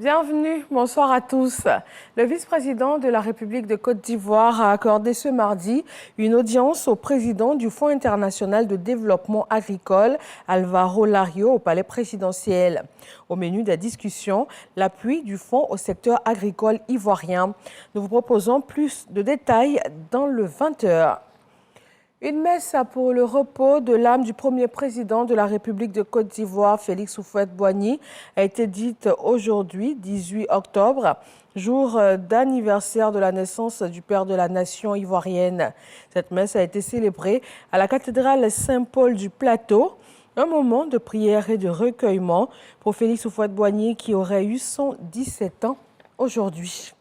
Bienvenue, bonsoir à tous. Le vice-président de la République de Côte d'Ivoire a accordé ce mardi une audience au président du Fonds international de développement agricole, Alvaro Lario, au palais présidentiel. Au menu des discussions, l'appui du fonds au secteur agricole ivoirien. Nous vous proposons plus de détails dans le 20h. Une messe pour le repos de l'âme du premier président de la République de Côte d'Ivoire, Félix Houphouët-Boigny, a été dite aujourd'hui, 18 octobre, jour d'anniversaire de la naissance du père de la nation ivoirienne. Cette messe a été célébrée à la cathédrale Saint-Paul du Plateau, un moment de prière et de recueillement pour Félix Houphouët-Boigny qui aurait eu 117 ans aujourd'hui.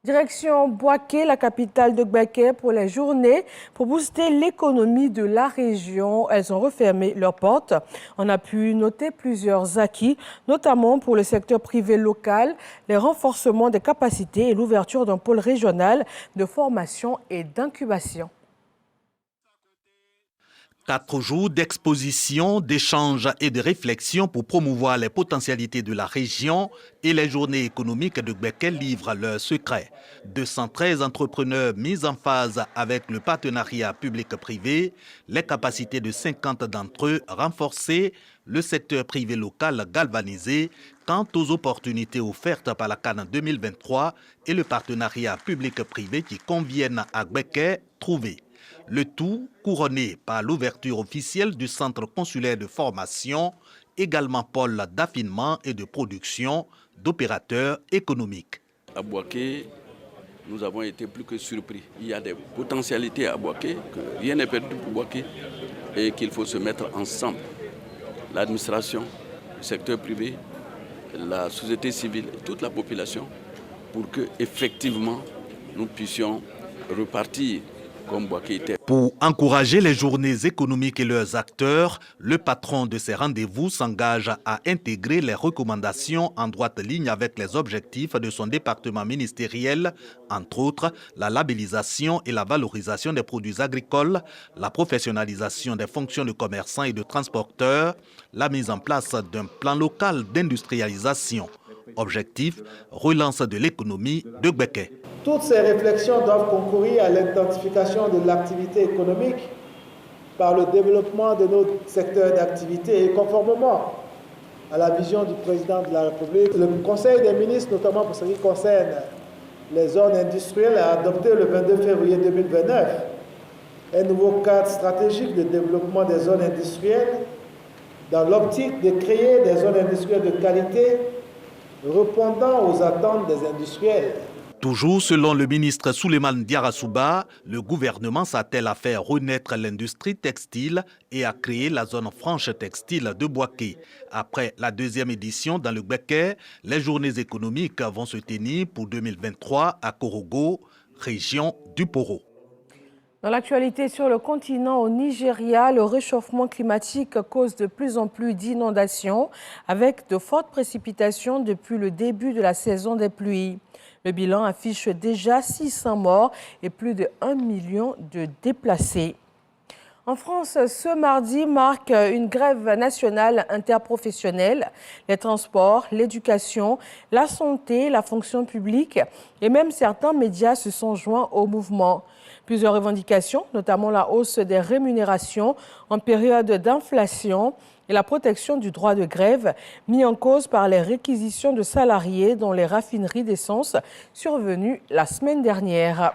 Direction Bouaké, la capitale de Gbeke, pour les journées pour booster l'économie de la région. Elles ont refermé leurs portes. On a pu noter plusieurs acquis, notamment pour le secteur privé local, les renforcements des capacités et l'ouverture d'un pôle régional de formation et d'incubation. 4 jours d'exposition, d'échanges et de réflexion pour promouvoir les potentialités de la région et les journées économiques de Gbeke livrent leurs secrets. 213 entrepreneurs mis en phase avec le partenariat public-privé, les capacités de 50 d'entre eux renforcées, le secteur privé local galvanisé quant aux opportunités offertes par la CAN 2023 et le partenariat public-privé qui conviennent à Gbeke trouvés. Le tout couronné par l'ouverture officielle du centre consulaire de formation, également pôle d'affinement et de production d'opérateurs économiques. À Bouaké, nous avons été plus que surpris. Il y a des potentialités à Bouaké, que rien n'est perdu pour Bouaké et qu'il faut se mettre ensemble. L'administration, le secteur privé, la société civile, toute la population, pour que effectivement nous puissions repartir. Pour encourager les journées économiques et leurs acteurs, le patron de ces rendez-vous s'engage à intégrer les recommandations en droite ligne avec les objectifs de son département ministériel, entre autres la labellisation et la valorisation des produits agricoles, la professionnalisation des fonctions de commerçants et de transporteurs, la mise en place d'un plan local d'industrialisation. Objectif, relance de l'économie de Gbeke. Toutes ces réflexions doivent concourir à l'identification de l'activité économique par le développement de nos secteurs d'activité et conformément à la vision du président de la République. Le Conseil des ministres, notamment pour ce qui concerne les zones industrielles, a adopté le 22 février 2029 un nouveau cadre stratégique de développement des zones industrielles dans l'optique de créer des zones industrielles de qualité répondant aux attentes des industriels. Toujours selon le ministre Souleymane Diarra-Souba, le gouvernement s'attelle à faire renaître l'industrie textile et à créer la zone franche textile de Bouaké. Après la deuxième édition dans le Gbeke, les journées économiques vont se tenir pour 2023 à Korogo, région du Poro. Dans l'actualité sur le continent au Nigeria, le réchauffement climatique cause de plus en plus d'inondations avec de fortes précipitations depuis le début de la saison des pluies. Le bilan affiche déjà 600 morts et plus de 1 million de déplacés. En France, ce mardi marque une grève nationale interprofessionnelle. Les transports, l'éducation, la santé, la fonction publique et même certains médias se sont joints au mouvement. Plusieurs revendications, notamment la hausse des rémunérations en période d'inflation et la protection du droit de grève, mis en cause par les réquisitions de salariés dans les raffineries d'essence survenues la semaine dernière.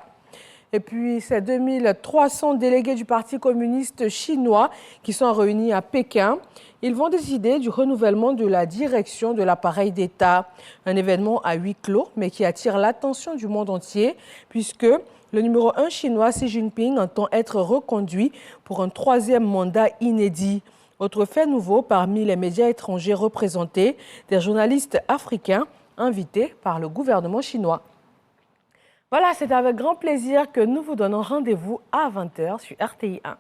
Et puis, ces 2300 délégués du Parti communiste chinois qui sont réunis à Pékin, ils vont décider du renouvellement de la direction de l'appareil d'État. Un événement à huis clos, mais qui attire l'attention du monde entier, puisque le numéro 1 chinois Xi Jinping entend être reconduit pour un 3e mandat inédit. Autre fait nouveau parmi les médias étrangers représentés, des journalistes africains invités par le gouvernement chinois. Voilà, c'est avec grand plaisir que nous vous donnons rendez-vous à 20h sur RTI 1.